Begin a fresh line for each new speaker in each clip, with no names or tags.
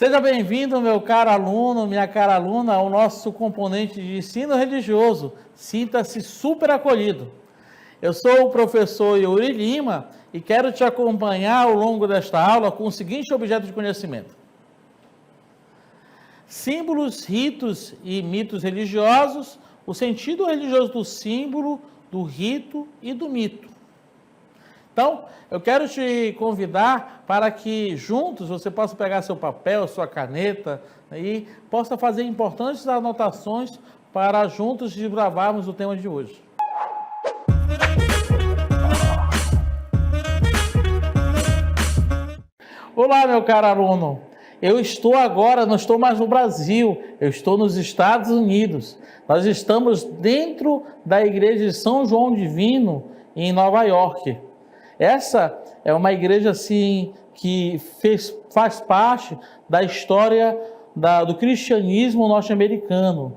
Seja bem-vindo, meu caro aluno, minha cara aluna, ao nosso componente de ensino religioso. Sinta-se super acolhido. Eu sou o professor Yuri Lima e quero te acompanhar ao longo desta aula com o seguinte objeto de conhecimento: símbolos, ritos e mitos religiosos, o sentido religioso do símbolo, do rito e do mito. Então, eu quero te convidar para que juntos você possa pegar seu papel, sua caneta e possa fazer importantes anotações para juntos desbravarmos o tema de hoje. Olá, meu caro aluno. Eu estou agora, não estou mais no Brasil, eu estou nos Estados Unidos. Nós estamos dentro da igreja de São João Divino, em Nova York. Essa é uma igreja assim que faz parte da história do cristianismo norte-americano.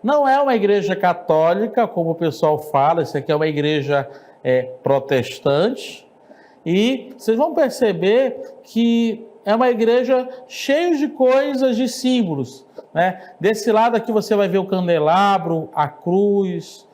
Não é uma igreja católica, como o pessoal fala, isso aqui é uma igreja protestante. E vocês vão perceber que é uma igreja cheia de coisas, de símbolos. Desse lado aqui você vai ver o candelabro, a cruz,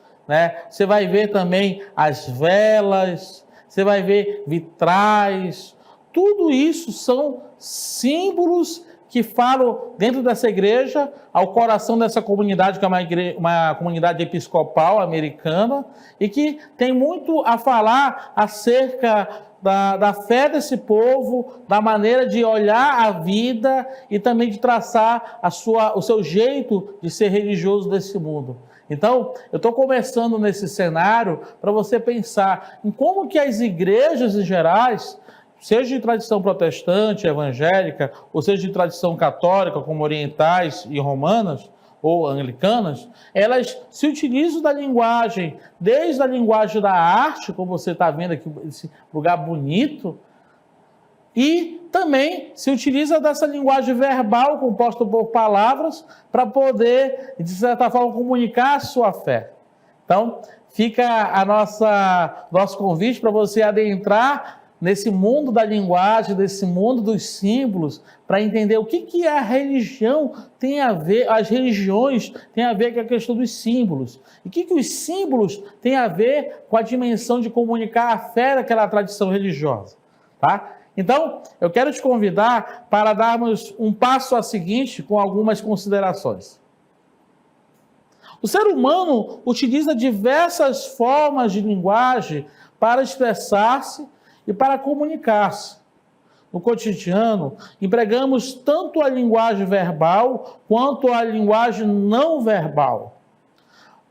você vai ver também as velas, você vai ver vitrais. Tudo isso são símbolos que falam dentro dessa igreja ao coração dessa comunidade, que é uma comunidade episcopal americana, e que tem muito a falar acerca da fé desse povo, da maneira de olhar a vida e também de traçar o seu jeito de ser religioso desse mundo. Então, eu estou começando nesse cenário para você pensar em como que as igrejas em gerais, seja de tradição protestante, evangélica, ou seja de tradição católica, como orientais e romanas, ou anglicanas, elas se utilizam da linguagem, desde a linguagem da arte, como você está vendo aqui, esse lugar bonito, e também se utiliza dessa linguagem verbal, composta por palavras, para poder, de certa forma, comunicar a sua fé. Então, fica nosso convite para você adentrar nesse mundo da linguagem, desse mundo dos símbolos, para entender o que a religião tem a ver, as religiões têm a ver com a questão dos símbolos. E o que os símbolos têm a ver com a dimensão de comunicar a fé daquela tradição religiosa, tá? Então, eu quero te convidar para darmos um passo a seguinte com algumas considerações. O ser humano utiliza diversas formas de linguagem para expressar-se e para comunicar-se. No cotidiano, empregamos tanto a linguagem verbal quanto a linguagem não verbal.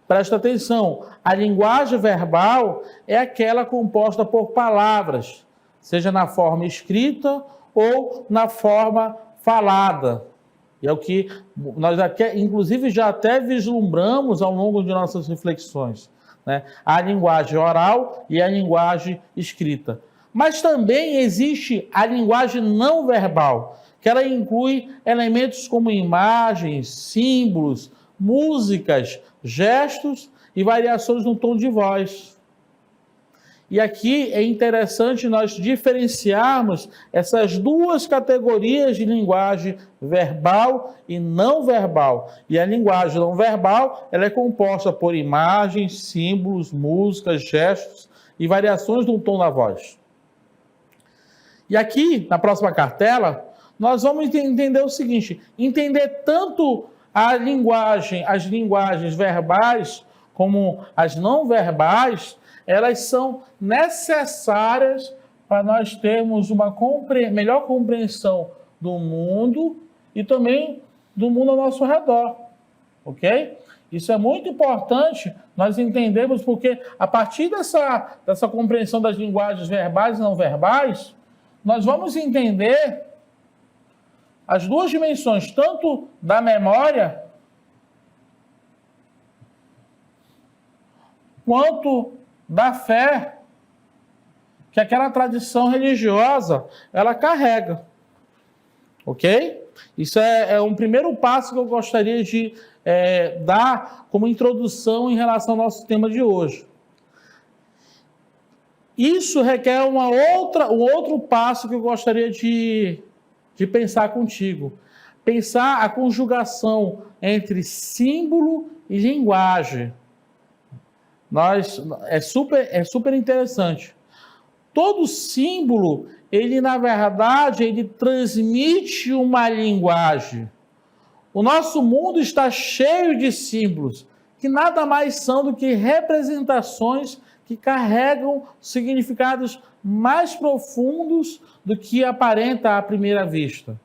Presta atenção, a linguagem verbal é aquela composta por palavras, seja na forma escrita ou na forma falada. E é o que nós aqui, inclusive, já até vislumbramos ao longo de nossas reflexões, a linguagem oral e a linguagem escrita. Mas também existe a linguagem não verbal, que ela inclui elementos como imagens, símbolos, músicas, gestos e variações no tom de voz. E aqui é interessante nós diferenciarmos essas duas categorias de linguagem verbal e não verbal. E a linguagem não verbal, ela é composta por imagens, símbolos, músicas, gestos e variações no tom da voz. E aqui, na próxima cartela, nós vamos entender o seguinte: entender tanto as linguagens verbais como as não verbais, elas são necessárias para nós termos uma melhor compreensão do mundo e também do mundo ao nosso redor, ok? Isso é muito importante nós entendermos, porque a partir dessa compreensão das linguagens verbais e não verbais, nós vamos entender as duas dimensões, tanto da memória quanto da fé que aquela tradição religiosa ela carrega, ok? Isso é um primeiro passo que eu gostaria de dar como introdução em relação ao nosso tema de hoje. Isso requer um outro passo que eu gostaria de de pensar contigo. Pensar a conjugação entre símbolo e linguagem. É super interessante. Todo símbolo, ele na verdade, ele transmite uma linguagem. O nosso mundo está cheio de símbolos, que nada mais são do que representações que carregam significados mais profundos do que aparenta à primeira vista.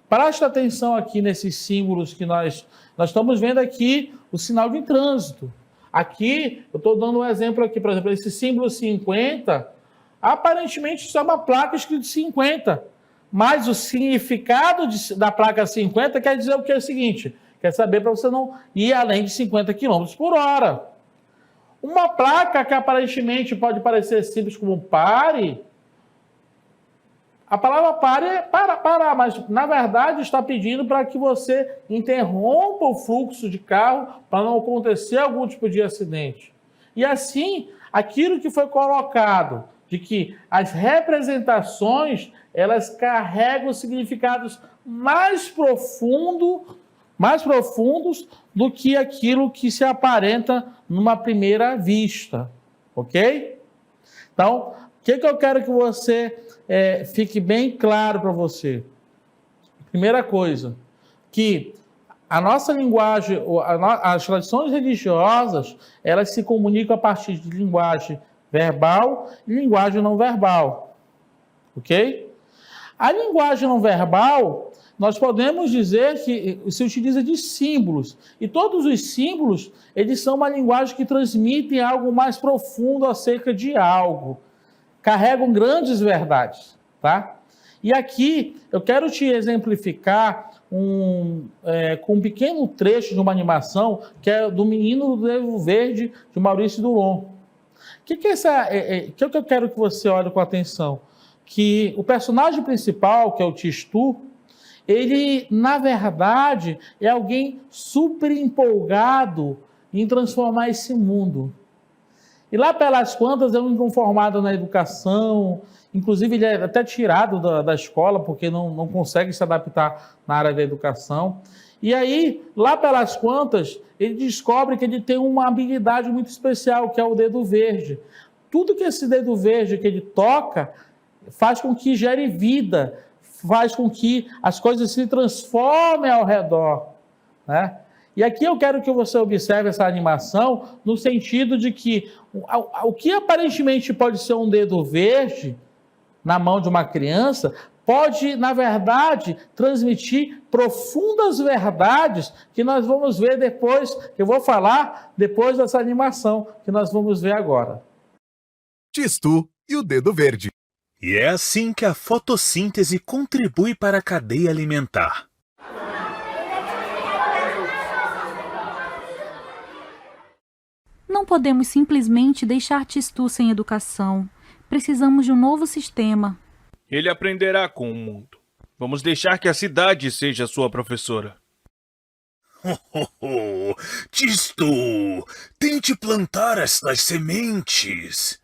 Presta atenção aqui nesses símbolos que nós estamos vendo aqui, o sinal de trânsito. Aqui, eu estou dando um exemplo aqui, por exemplo, esse símbolo 50, aparentemente isso é uma placa escrito 50, mas o significado da placa 50 quer dizer o que é o seguinte, quer saber para você não ir além de 50 km por hora. Uma placa que aparentemente pode parecer simples como pare, a palavra pare é parar, mas na verdade está pedindo para que você interrompa o fluxo de carro para não acontecer algum tipo de acidente. E assim, aquilo que foi colocado, de que as representações, elas carregam significados mais profundos do que aquilo que se aparenta numa primeira vista, ok? Então, o que eu quero que você fique bem claro para você? Primeira coisa, que a nossa linguagem, as tradições religiosas, elas se comunicam a partir de linguagem verbal e linguagem não verbal, ok? A linguagem não verbal, nós podemos dizer que se utiliza de símbolos, e todos os símbolos, eles são uma linguagem que transmitem algo mais profundo acerca de algo, carregam grandes verdades, tá? E aqui eu quero te exemplificar com um pequeno trecho de uma animação que é do Menino do Dedo Verde, de Maurício Duron. O que eu quero que você olhe com atenção? Que o personagem principal, que é o Tistu, ele, na verdade, é alguém super empolgado em transformar esse mundo. E lá pelas quantas é um inconformado na educação, inclusive ele é até tirado da escola porque não consegue se adaptar na área da educação. E aí, lá pelas quantas, ele descobre que ele tem uma habilidade muito especial, que é o dedo verde. Tudo que esse dedo verde que ele toca faz com que gere vida, faz com que as coisas se transformem ao redor, né? E aqui eu quero que você observe essa animação no sentido de que o que aparentemente pode ser um dedo verde na mão de uma criança pode, na verdade, transmitir profundas verdades que nós vamos ver depois, que eu vou falar depois dessa animação que nós vamos ver agora.
Tistu e o dedo verde.
E é assim que a fotossíntese contribui para a cadeia alimentar.
Não podemos simplesmente deixar Tistu sem educação. Precisamos de um novo sistema.
Ele aprenderá com o mundo. Vamos deixar que a cidade seja sua professora.
Tistu, tente plantar estas sementes.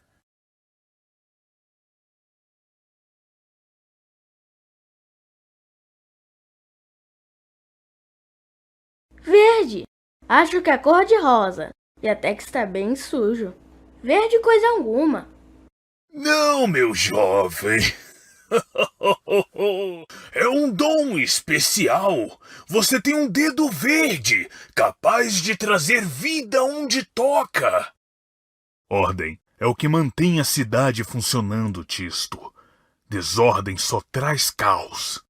Verde! Acho que a cor de rosa. E até que está bem sujo. Verde coisa alguma.
Não, meu jovem. É um dom especial. Você tem um dedo verde, capaz de trazer vida onde toca. Ordem é o que mantém a cidade funcionando, Tisto. Desordem só traz caos.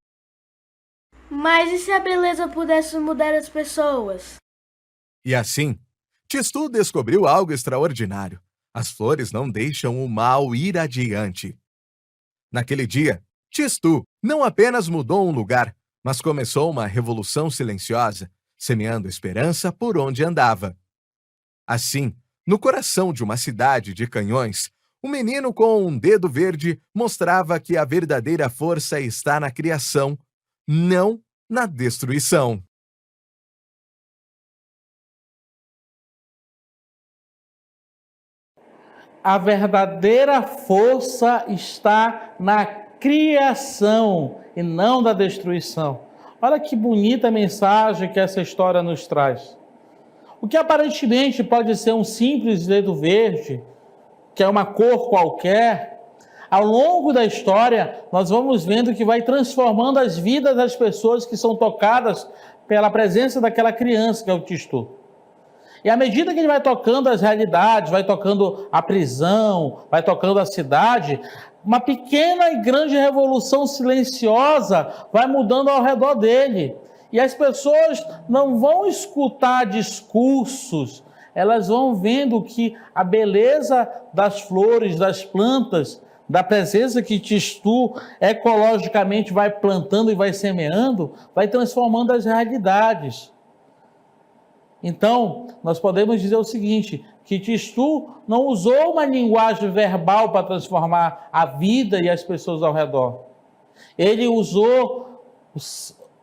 Mas e se a beleza pudesse mudar as pessoas?
E assim, Tistu descobriu algo extraordinário. As flores não deixam o mal ir adiante. Naquele dia, Tistu não apenas mudou um lugar, mas começou uma revolução silenciosa, semeando esperança por onde andava. Assim, no coração de uma cidade de canhões, um menino com um dedo verde mostrava que a verdadeira força está na criação, não na destruição.
A verdadeira força está na criação e não da destruição. Olha que bonita mensagem que essa história nos traz. O que aparentemente pode ser um simples dedo verde, que é uma cor qualquer, ao longo da história nós vamos vendo que vai transformando as vidas das pessoas que são tocadas pela presença daquela criança que é o Tistu. E à medida que ele vai tocando as realidades, vai tocando a prisão, vai tocando a cidade, uma pequena e grande revolução silenciosa vai mudando ao redor dele. E as pessoas não vão escutar discursos, elas vão vendo que a beleza das flores, das plantas, da presença que Tistu ecologicamente vai plantando e vai semeando, vai transformando as realidades. Então, nós podemos dizer o seguinte, que Tistu não usou uma linguagem verbal para transformar a vida e as pessoas ao redor. Ele usou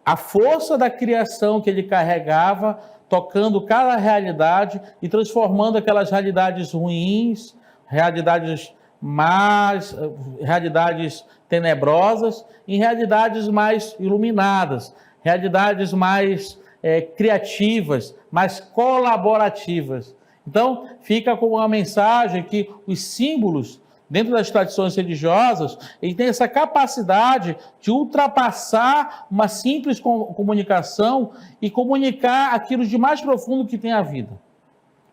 a força da criação que ele carregava, tocando cada realidade e transformando aquelas realidades ruins, realidades más, realidades tenebrosas, em realidades mais iluminadas, realidades mais criativas, mais colaborativas. Então, fica com uma mensagem que os símbolos, dentro das tradições religiosas, ele tem essa capacidade de ultrapassar uma simples comunicação e comunicar aquilo de mais profundo que tem a vida.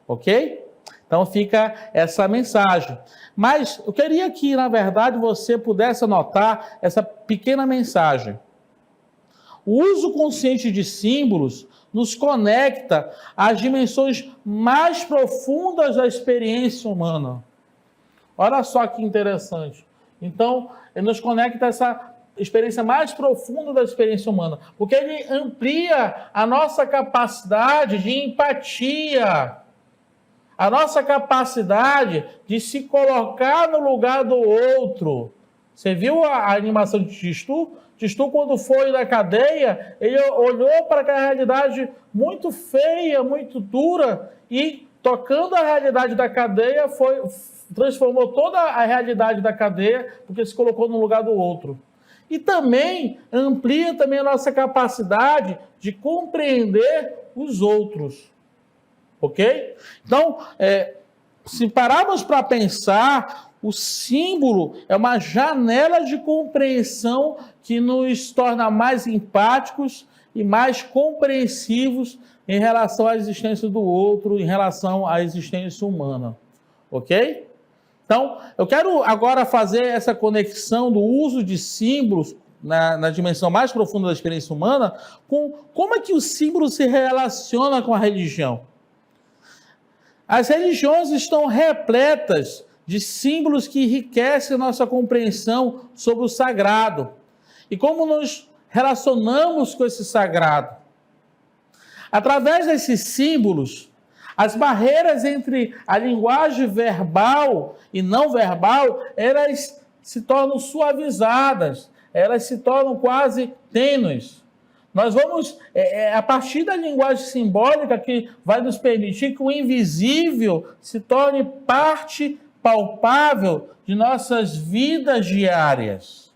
Ok? Então fica essa mensagem. Mas eu queria que, na verdade, você pudesse anotar essa pequena mensagem. O uso consciente de símbolos nos conecta às dimensões mais profundas da experiência humana. Olha só que interessante. Então, ele nos conecta a essa experiência mais profunda da experiência humana, porque ele amplia a nossa capacidade de empatia, a nossa capacidade de se colocar no lugar do outro. Você viu a animação de Tistu? Tistu, quando foi na cadeia, ele olhou para aquela realidade muito feia, muito dura, e tocando a realidade da cadeia, transformou toda a realidade da cadeia, porque se colocou no lugar do outro. E também amplia também a nossa capacidade de compreender os outros. Ok? Então, se pararmos para pensar, o símbolo é uma janela de compreensão que nos torna mais empáticos e mais compreensivos em relação à existência do outro, em relação à existência humana. Ok? Então, eu quero agora fazer essa conexão do uso de símbolos na dimensão mais profunda da experiência humana com como é que o símbolo se relaciona com a religião. As religiões estão repletas de símbolos que enriquecem a nossa compreensão sobre o sagrado e como nos relacionamos com esse sagrado. Através desses símbolos, as barreiras entre a linguagem verbal e não verbal, elas se tornam suavizadas, elas se tornam quase tênues. Nós vamos, a partir da linguagem simbólica, que vai nos permitir que o invisível se torne parte palpável de nossas vidas diárias.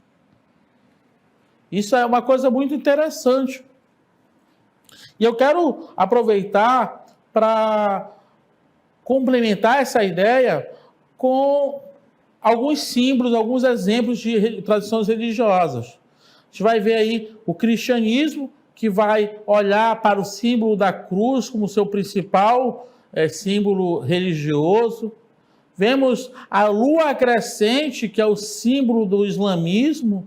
Isso é uma coisa muito interessante. E eu quero aproveitar para complementar essa ideia com alguns símbolos, alguns exemplos de tradições religiosas. A gente vai ver aí o cristianismo, que vai olhar para o símbolo da cruz como seu principal símbolo religioso. Vemos a lua crescente, que é o símbolo do islamismo.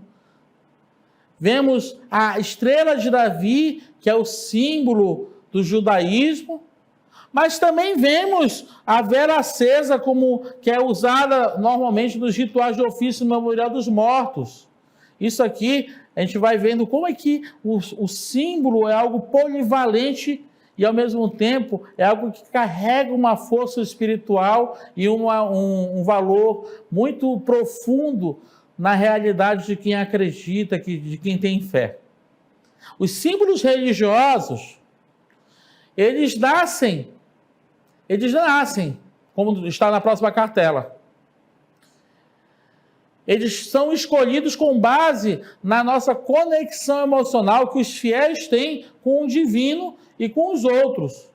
Vemos a estrela de Davi, que é o símbolo do judaísmo. Mas também vemos a vela acesa, que é usada normalmente nos rituais de ofício memorial dos mortos. Isso aqui, a gente vai vendo como é que o símbolo é algo polivalente e, ao mesmo tempo, é algo que carrega uma força espiritual e um valor muito profundo na realidade de quem acredita, de quem tem fé. Os símbolos religiosos, eles nascem, como está na próxima cartela. eles são escolhidos com base na nossa conexão emocional que os fiéis têm com o divino e com os outros.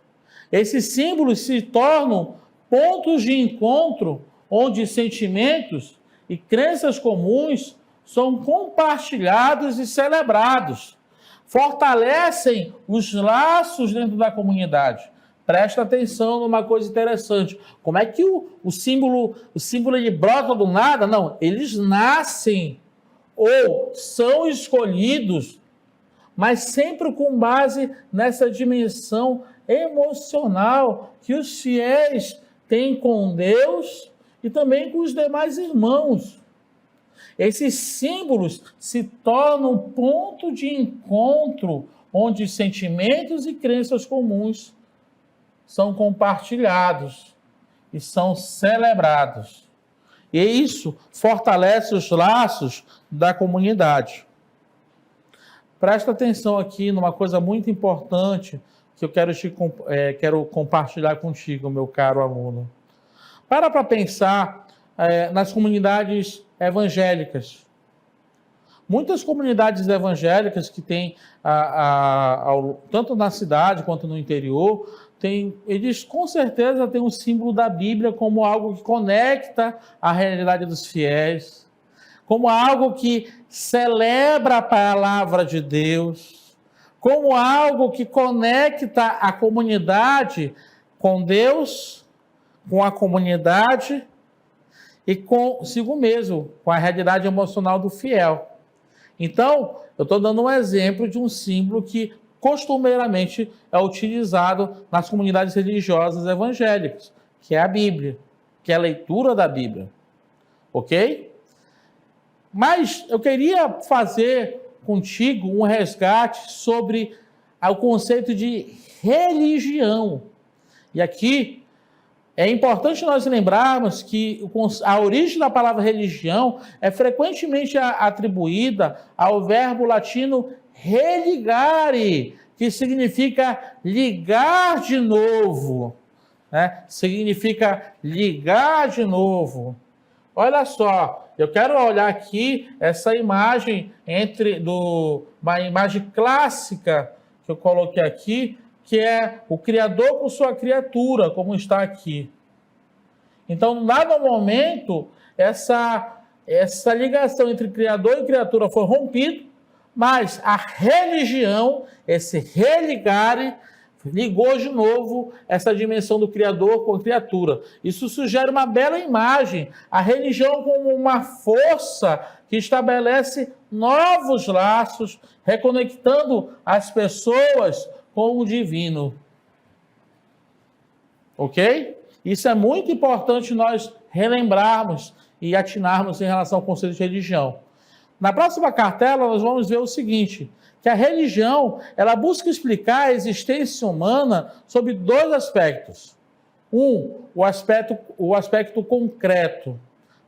Esses símbolos se tornam pontos de encontro onde sentimentos e crenças comuns são compartilhados e celebrados. Fortalecem os laços dentro da comunidade. Presta atenção numa coisa interessante. Como é que o símbolo ele brota do nada? Não, eles nascem ou são escolhidos, mas sempre com base nessa dimensão emocional que os fiéis têm com Deus e também com os demais irmãos. Esses símbolos se tornam ponto de encontro onde sentimentos e crenças comuns são compartilhados e são celebrados. E isso fortalece os laços da comunidade. Presta atenção aqui numa coisa muito importante que eu quero compartilhar contigo, meu caro aluno. Para pensar nas comunidades evangélicas. Muitas comunidades evangélicas que tem, tanto na cidade quanto no interior, eles com certeza têm um símbolo da Bíblia como algo que conecta a realidade dos fiéis, como algo que celebra a palavra de Deus, como algo que conecta a comunidade com Deus, com a comunidade e consigo mesmo, com a realidade emocional do fiel. Então, eu estou dando um exemplo de um símbolo que costumeiramente é utilizado nas comunidades religiosas evangélicas, que é a Bíblia, que é a leitura da Bíblia. Ok? Mas eu queria fazer contigo um resgate sobre o conceito de religião. E aqui é importante nós lembrarmos que a origem da palavra religião é frequentemente atribuída ao verbo latino religare, que significa ligar de novo. Né? Significa ligar de novo. Olha só, eu quero olhar aqui essa imagem uma imagem clássica que eu coloquei aqui, que é o Criador com sua criatura, como está aqui. Então, em dado momento, essa ligação entre Criador e criatura foi rompida, mas a religião, esse religare, ligou de novo essa dimensão do Criador com a criatura. Isso sugere uma bela imagem, a religião como uma força que estabelece novos laços, reconectando as pessoas com o divino. Ok? Isso é muito importante nós relembrarmos e atinarmos em relação ao conceito de religião. Na próxima cartela, nós vamos ver o seguinte, que a religião, ela busca explicar a existência humana sob dois aspectos. O aspecto concreto,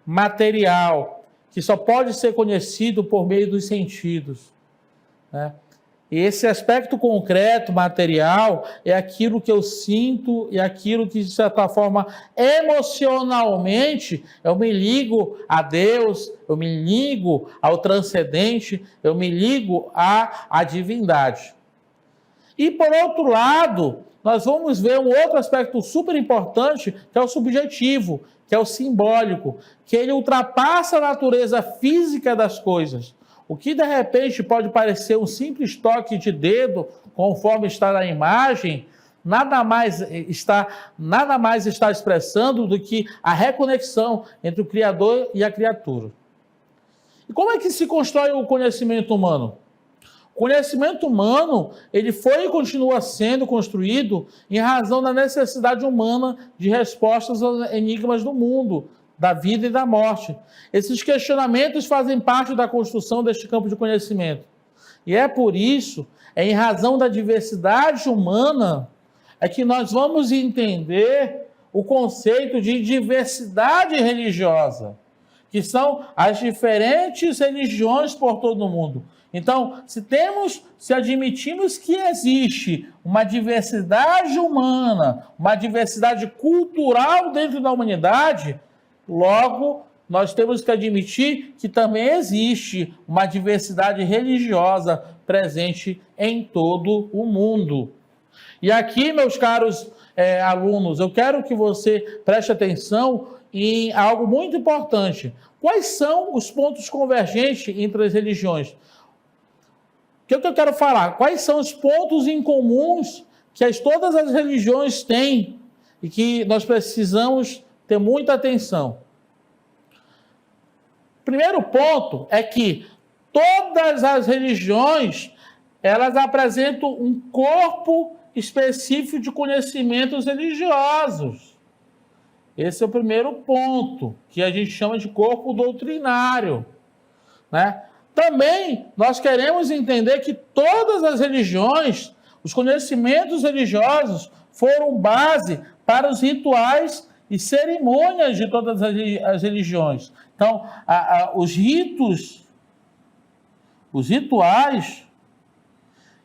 material, que só pode ser conhecido por meio dos sentidos, né? E esse aspecto concreto, material, é aquilo que eu sinto e aquilo que, de certa forma, emocionalmente, eu me ligo a Deus, eu me ligo ao transcendente, eu me ligo à divindade. E, por outro lado, nós vamos ver um outro aspecto super importante, que é o subjetivo, que é o simbólico, que ele ultrapassa a natureza física das coisas. O que, de repente, pode parecer um simples toque de dedo, conforme está na imagem, nada mais está expressando do que a reconexão entre o Criador e a criatura. E como é que se constrói o conhecimento humano? O conhecimento humano, ele foi e continua sendo construído em razão da necessidade humana de respostas aos enigmas do mundo, da vida e da morte. Esses questionamentos fazem parte da construção deste campo de conhecimento. E é por isso, em razão da diversidade humana, é que nós vamos entender o conceito de diversidade religiosa, que são as diferentes religiões por todo o mundo. Então, se admitimos que existe uma diversidade humana, uma diversidade cultural dentro da humanidade, logo, nós temos que admitir que também existe uma diversidade religiosa presente em todo o mundo. E aqui, meus caros alunos, eu quero que você preste atenção em algo muito importante. Quais são os pontos convergentes entre as religiões? O que eu quero falar? Quais são os pontos em comuns que todas as religiões têm e que nós precisamos ter muita atenção? Primeiro ponto é que todas as religiões, elas apresentam um corpo específico de conhecimentos religiosos. Esse é o primeiro ponto, que a gente chama de corpo doutrinário, né? Também nós queremos entender que todas as religiões, os conhecimentos religiosos foram base para os rituais e cerimônias de todas as religiões. Então, os rituais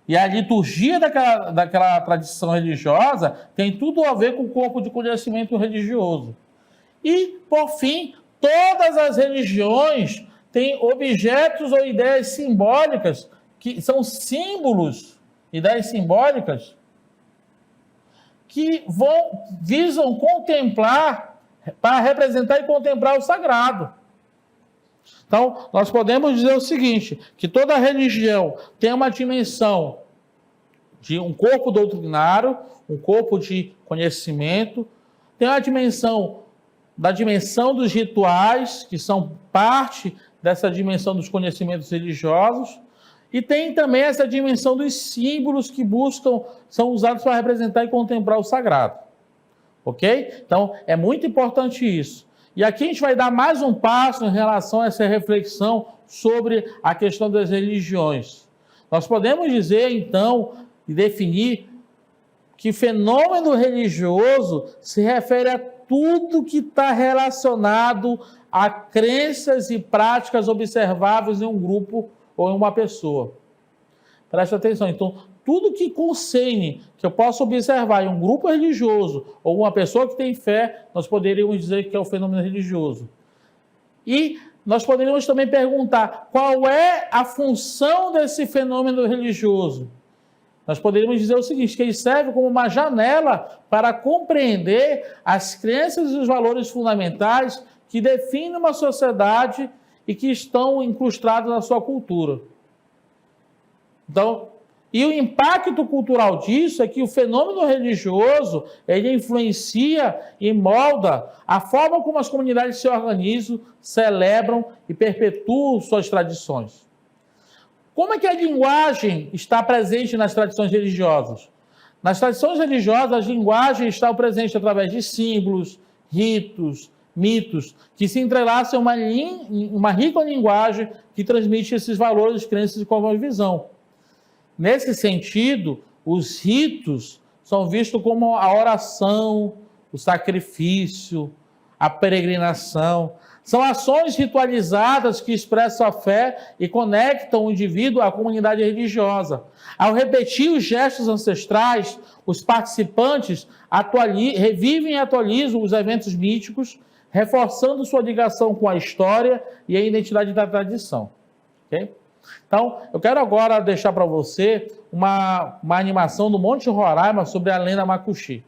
e a liturgia daquela tradição religiosa tem tudo a ver com o corpo de conhecimento religioso. E, por fim, todas as religiões têm objetos ou ideias simbólicas, que são símbolos, ideias simbólicas, que visam contemplar, para representar e contemplar o sagrado. Então, nós podemos dizer o seguinte, que toda religião tem uma dimensão de um corpo doutrinário, um corpo de conhecimento, tem a dimensão dos rituais, que são parte dessa dimensão dos conhecimentos religiosos, e tem também essa dimensão dos símbolos que são usados para representar e contemplar o sagrado. Ok? Então, é muito importante isso. E aqui a gente vai dar mais um passo em relação a essa reflexão sobre a questão das religiões. Nós podemos dizer, então, e definir que fenômeno religioso se refere a tudo que está relacionado a crenças e práticas observáveis em um grupo ou em uma pessoa. Preste atenção. Então, tudo que concerne, que eu possa observar em um grupo religioso ou uma pessoa que tem fé, nós poderíamos dizer que é o fenômeno religioso. E nós poderíamos também perguntar qual é a função desse fenômeno religioso. Nós poderíamos dizer o seguinte, que ele serve como uma janela para compreender as crenças e os valores fundamentais que definem uma sociedade e que estão incrustados na sua cultura. Então, e o impacto cultural disso é que o fenômeno religioso, ele influencia e molda a forma como as comunidades se organizam, celebram e perpetuam suas tradições. Como é que a linguagem está presente nas tradições religiosas? Nas tradições religiosas, a linguagem está presente através de símbolos, ritos, mitos, que se entrelaçam em uma rica linguagem que transmite esses valores, crenças e cosmovisão. Nesse sentido, os ritos são vistos como a oração, o sacrifício, a peregrinação. São ações ritualizadas que expressam a fé e conectam o indivíduo à comunidade religiosa. Ao repetir os gestos ancestrais, os participantes revivem e atualizam os eventos míticos, reforçando sua ligação com a história e a identidade da tradição. Okay? Então, eu quero agora deixar para você uma animação do Monte Roraima sobre a lenda Macuxi.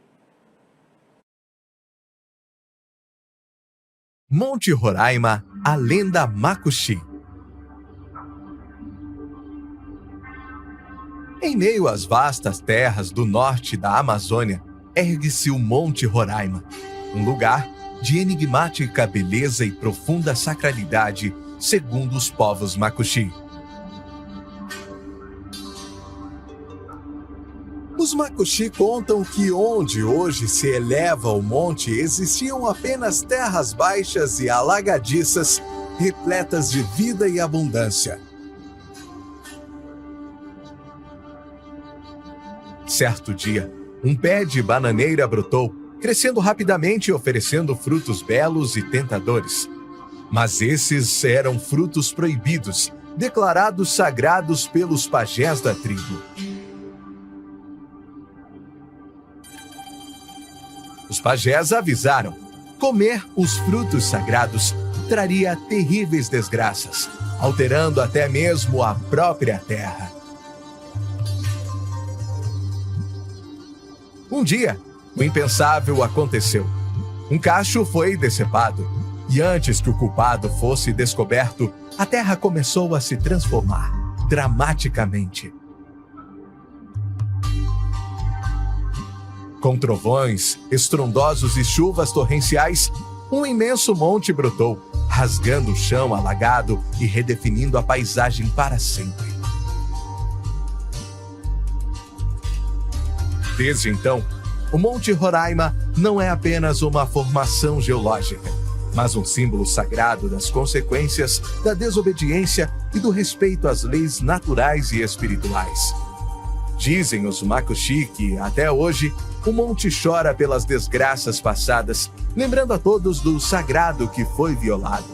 Monte Roraima, a lenda Macuxi. Em meio às vastas terras do norte da Amazônia, ergue-se o Monte Roraima, um lugar de enigmática beleza e profunda sacralidade, segundo os povos Macuxi. Os Macuxi contam que onde hoje se eleva o monte existiam apenas terras baixas e alagadiças, repletas de vida e abundância. Certo dia, um pé de bananeira brotou, crescendo rapidamente e oferecendo frutos belos e tentadores. Mas esses eram frutos proibidos, declarados sagrados pelos pajés da tribo. Os pajés avisaram: comer os frutos sagrados traria terríveis desgraças, alterando até mesmo a própria terra. Um dia, o impensável aconteceu. Um cacho foi decepado, e antes que o culpado fosse descoberto, a terra começou a se transformar dramaticamente. Com trovões, estrondosos e chuvas torrenciais, um imenso monte brotou, rasgando o chão alagado e redefinindo a paisagem para sempre. Desde então, o Monte Roraima não é apenas uma formação geológica, mas um símbolo sagrado das consequências da desobediência e do respeito às leis naturais e espirituais. Dizem os Makuxi que, até hoje, o monte chora pelas desgraças passadas, lembrando a todos do sagrado que foi violado.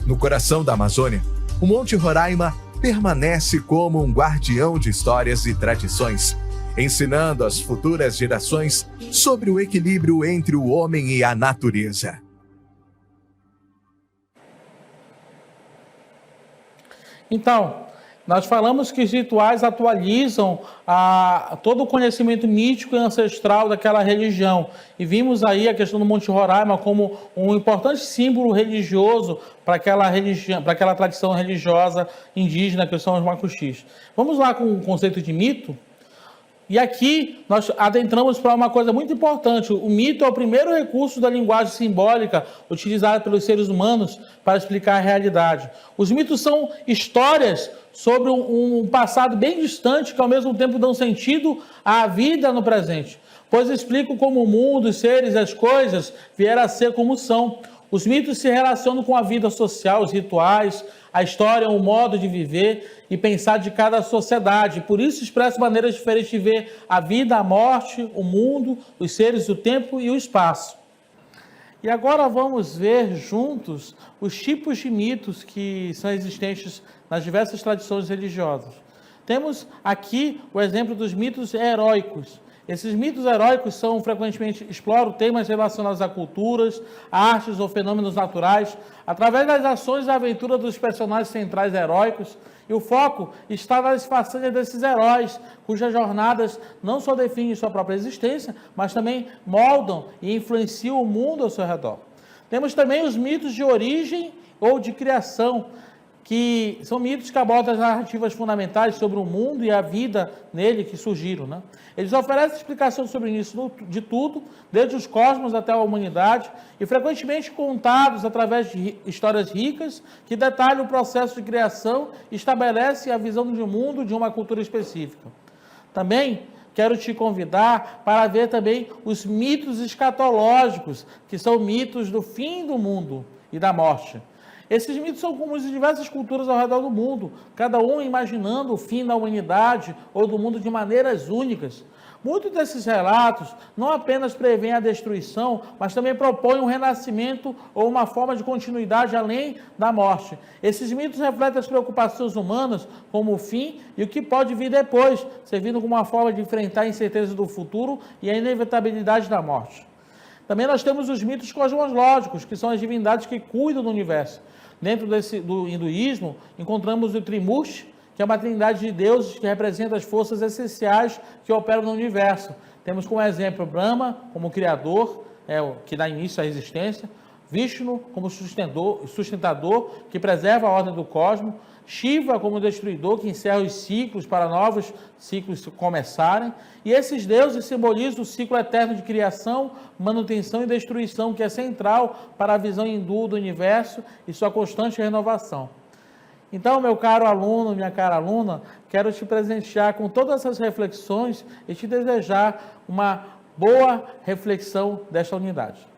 No coração da Amazônia, o Monte Roraima permanece como um guardião de histórias e tradições, ensinando às futuras gerações sobre o equilíbrio entre o homem e a natureza.
Então, nós falamos que os rituais atualizam todo o conhecimento mítico e ancestral daquela religião. E vimos aí a questão do Monte Roraima como um importante símbolo religioso para aquela religião, para aquela tradição religiosa indígena que são os Makuxis. Vamos lá com o conceito de mito? E aqui nós adentramos para uma coisa muito importante. O mito é o primeiro recurso da linguagem simbólica utilizada pelos seres humanos para explicar a realidade. Os mitos são histórias sobre um passado bem distante que ao mesmo tempo dão sentido à vida no presente, pois explicam como o mundo, os seres e as coisas vieram a ser como são. Os mitos se relacionam com a vida social, os rituais, a história, o modo de viver e pensar de cada sociedade. Por isso expressa maneiras diferentes de ver a vida, a morte, o mundo, os seres, o tempo e o espaço. E agora vamos ver juntos os tipos de mitos que são existentes nas diversas tradições religiosas. Temos aqui o exemplo dos mitos heróicos. Esses mitos heróicos frequentemente exploram temas relacionados a culturas, artes ou fenômenos naturais, através das ações e aventuras dos personagens centrais heróicos, e o foco está nas façanhas desses heróis, cujas jornadas não só definem sua própria existência, mas também moldam e influenciam o mundo ao seu redor. Temos também os mitos de origem ou de criação, que são mitos que abordam as narrativas fundamentais sobre o mundo e a vida nele que surgiram, né? Eles oferecem explicações sobre o início de tudo, desde os cosmos até a humanidade, e frequentemente contados através de histórias ricas que detalham o processo de criação e estabelecem a visão de um mundo de uma cultura específica. Também quero te convidar para ver também os mitos escatológicos, que são mitos do fim do mundo e da morte. Esses mitos são comuns em diversas culturas ao redor do mundo, cada um imaginando o fim da humanidade ou do mundo de maneiras únicas. Muitos desses relatos não apenas prevêem a destruição, mas também propõem um renascimento ou uma forma de continuidade além da morte. Esses mitos refletem as preocupações humanas, como o fim e o que pode vir depois, servindo como uma forma de enfrentar a incerteza do futuro e a inevitabilidade da morte. Também nós temos os mitos cosmológicos, que são as divindades que cuidam do universo. Dentro do hinduísmo, encontramos o Trimurti, que é uma trindade de deuses que representa as forças essenciais que operam no universo. Temos como exemplo Brahma, como criador, que dá início à existência, Vishnu como sustentador, que preserva a ordem do cosmos, Shiva como destruidor, que encerra os ciclos para novos ciclos começarem, e esses deuses simbolizam o ciclo eterno de criação, manutenção e destruição, que é central para a visão hindu do universo e sua constante renovação. Então, meu caro aluno, minha cara aluna, quero te presentear com todas essas reflexões e te desejar uma boa reflexão desta unidade.